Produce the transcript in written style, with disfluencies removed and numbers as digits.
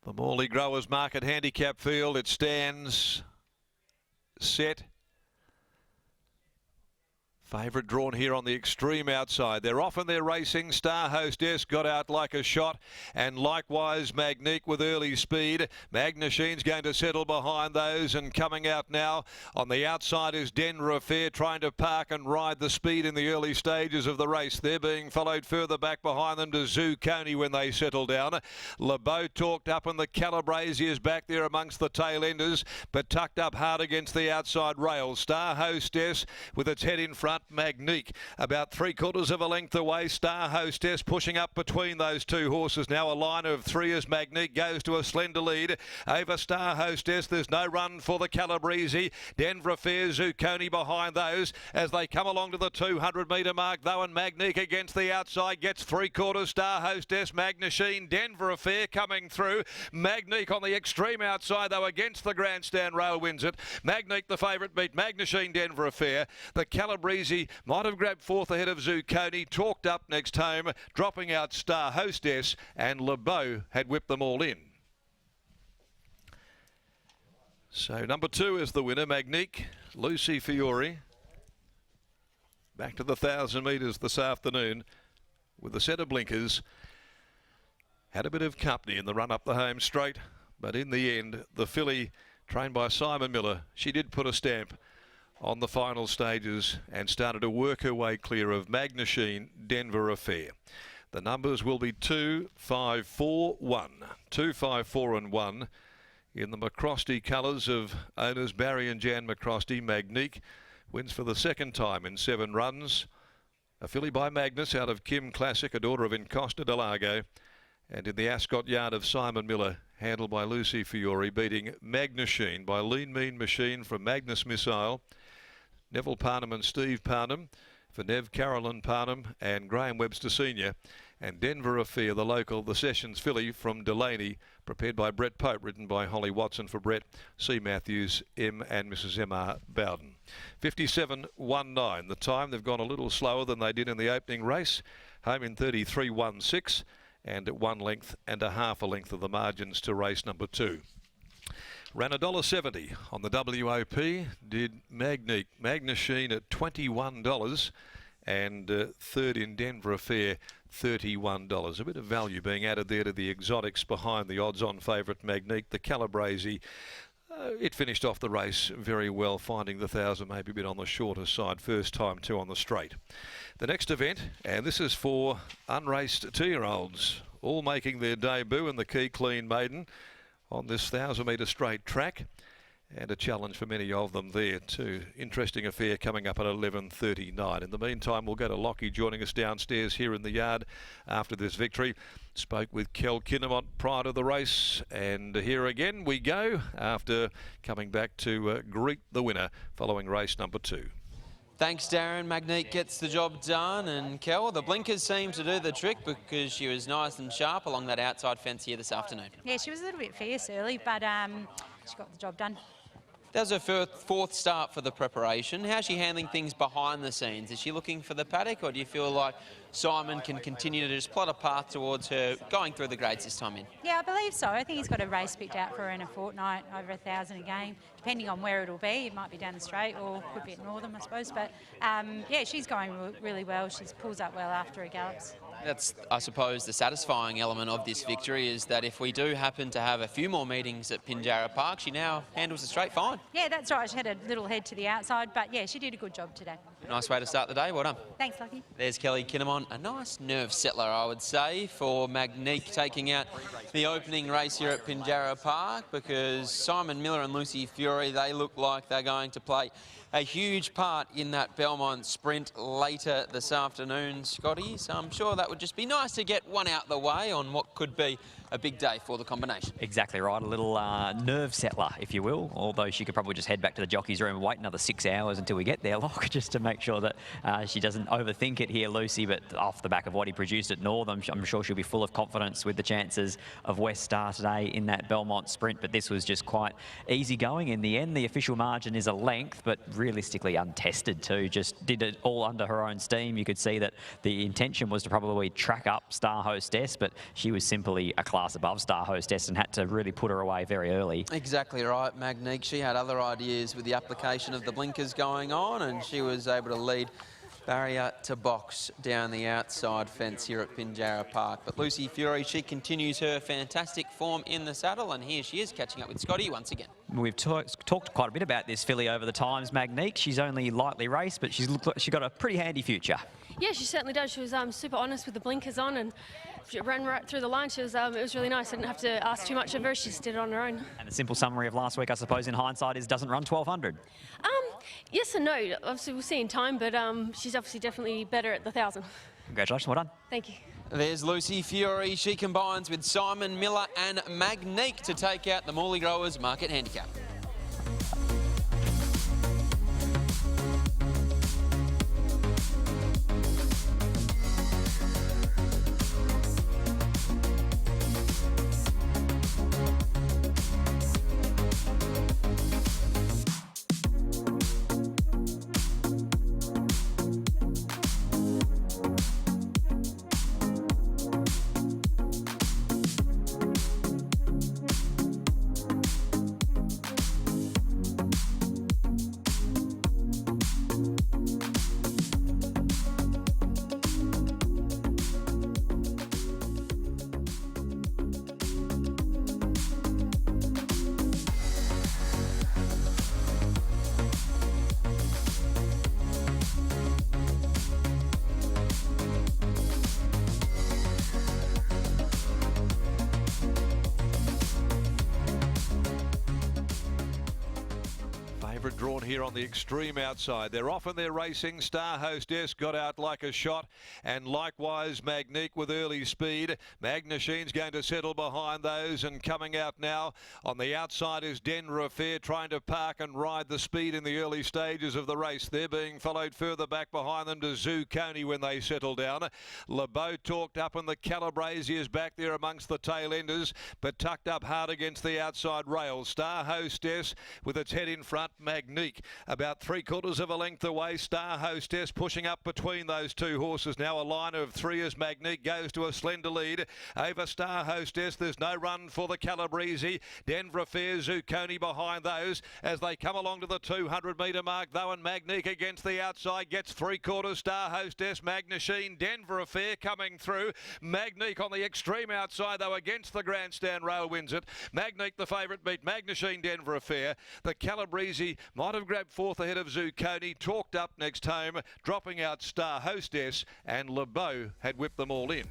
The Morley Growers Market Handicap Field. It stands set. Favourite drawn here on the extreme outside. They're off and they're racing. Star Hostess got out like a shot, and likewise MAGNIQUE with early speed. MagNachine's going to settle behind those, and coming out now on the outside is Denver Affair, trying to park and ride the speed in the early stages of the race. They're being followed further back behind them to Zucconi when they settle down. LeBeau talked up, and the Calabrese is back there amongst the tail enders, but tucked up hard against the outside rails. Star Hostess with its head in front. MAGNIQUE about 3/4 of a length away. Star Hostess pushing up between those two horses now. A line of 3 as MAGNIQUE goes to a slender lead over Star Hostess. There's no run for the Calabrese. Denver Affair, Zucconi behind those as they come along to the 200-metre mark though, and MAGNIQUE against the outside gets 3/4. Star Hostess, MagNachine, Denver Affair coming through. MAGNIQUE on the extreme outside though against the grandstand rail wins it. MAGNIQUE the favourite beat MagNachine, Denver Affair. The Calabrese might have grabbed fourth ahead of Zucconi. Talked up next home, dropping out Star Hostess, and LeBeau had whipped them all in. So number 2 is the winner, MAGNIQUE, Lucy Fiore. Back to the 1,000 metres this afternoon with a set of blinkers. Had a bit of company in the run up the home straight, but in the end, the filly, trained by Simon Miller, she did put a stamp on the final stages and started to work her way clear of MagNachine, Denver Affair. The numbers will be 2, 5, 4, 1. 2, 5, 4 and 1 in the McCrosty colours of owners Barry and Jan McCrosty. MAGNIQUE wins for the second time in 7 runs. A filly by Magnus out of Kim Classic, a daughter of Encosta de Lago. And in the Ascot yard of Simon Miller, handled by Lucy Fiore, beating MagNachine by Lean Mean Machine from Magnus Missile. Neville Parnham and Steve Parnham for Nev Carolyn Parnham and Graham Webster Sr. And Denver Affair, the local, the Sessions filly from Delaney, prepared by Brett Pope, written by Holly Watson for Brett C. Matthews, M. and Mrs. M.R. Bowden. 57.19. The time, they've gone a little slower than they did in the opening race. Home in 33.16 and at 1 length and a half a length of the margins to race number 2. Ran $1.70 on the WOP, did MAGNIQUE. MagNachine at $21 and third in Denver Affair, $31. A bit of value being added there to the exotics behind the odds-on favourite MAGNIQUE. The Calabrese, it finished off the race very well, finding the 1,000 maybe a bit on the shorter side. First time 2 on the straight. The next event, and this is for unraced 2-year-olds, all making their debut in the Key Clean Maiden on this 1,000-metre straight track, and a challenge for many of them there too. Interesting affair coming up at 11:39. In the meantime, we'll go to Lockie joining us downstairs here in the yard after this victory. Spoke with Kel Kinnamont prior to the race, and here again we go after coming back to greet the winner following race number 2. Thanks, Darren. MAGNIQUE gets the job done, and Kel, the blinkers seem to do the trick because she was nice and sharp along that outside fence here this afternoon. Yeah, she was a little bit fierce early, but she got the job done. That was her fourth start for the preparation. How's she handling things behind the scenes? Is she looking for the paddock, or do you feel like Simon can continue to just plot a path towards her going through the grades this time in? Yeah, I believe so. I think he's got a race picked out for her in a fortnight, over 1,000 a game, depending on where it'll be. It might be down the straight or could be at Northern, I suppose. But yeah, she's going really well. She pulls up well after her gallops. That's, I suppose, the satisfying element of this victory is that if we do happen to have a few more meetings at Pinjarra Park, she now handles the straight fine. Yeah, that's right. She had a little head to the outside, but yeah, she did a good job today. Nice way to start the day. Well done. Thanks, Lucky. There's Kelly Kinnamont. A nice nerve settler, I would say, for MAGNIQUE taking out the opening race here at Pinjarra Park, because Simon Miller and Lucy Fiore, they look like they're going to play a huge part in that Belmont sprint later this afternoon, Scotty. So I'm sure that would just be nice to get one out the way on what could be a big day for the combination. Exactly right. A little nerve settler, if you will, although she could probably just head back to the jockey's room and wait another 6 hours until we get there, Locke, just to make sure that she doesn't overthink it here, Lucy. But off the back of what he produced at North, I'm sure she'll be full of confidence with the chances of West Star today in that Belmont sprint. But this was just quite easy going in the end. The official margin is a length, but realistically untested too. Just did it all under her own steam. You could see that the intention was to probably track up Star Hostess, but she was simply a close class above Star Hostess and had to really put her away very early. Exactly right, Magnique. She had other ideas with the application of the blinkers going on, and she was able to lead barrier to box down the outside fence here at Pinjarra Park. But Lucy Fury, she continues her fantastic form in the saddle, and here she is catching up with Scotty once again. We've talked quite a bit about this filly over the times, Magnique. She's only lightly raced, but she's got a pretty handy future. Yeah, she certainly does. She was super honest with the blinkers on, and she ran right through the line. It was really nice. I didn't have to ask too much of her. She just did it on her own. And the simple summary of last week, I suppose, in hindsight, is doesn't run 1200. Yes and no. Obviously, we'll see in time, but she's obviously definitely better at the 1000. Congratulations, well done. Thank you. There's Lucy Fury. She combines with Simon Miller and Magnique to take out the Morley Growers Market Handicap. Drawn here on the extreme outside. They're off and they're racing. Star Hostess got out like a shot, and likewise Magnique with early speed. Magnichene's going to settle behind those, and coming out now on the outside is Denver Fair, trying to park and ride the speed in the early stages of the race. They're being followed further back behind them to Zucconi when they settle down. LeBeau talked up, and the Calabrese is back there amongst the tail enders, but tucked up hard against the outside rails. Star Hostess with its head in front. Magnique about 3/4 of a length away. Star Hostess pushing up between those two horses now. A line of 3 as Magnique goes to a slender lead over Star Hostess. There's no run for the Calabrese. Denver Fair, Zucconi behind those as they come along to the 200-metre mark though, and Magnique against the outside gets 3/4. Star Hostess, Magnichene, Denver Fair coming through. Magnique on the extreme outside though against the grandstand rail wins it. Magnique the favourite beat Magnichene, Denver Fair. The Calabrese might have grabbed fourth ahead of Zucconi. Talked up next home, dropping out Star Hostess, and LeBeau had whipped them all in.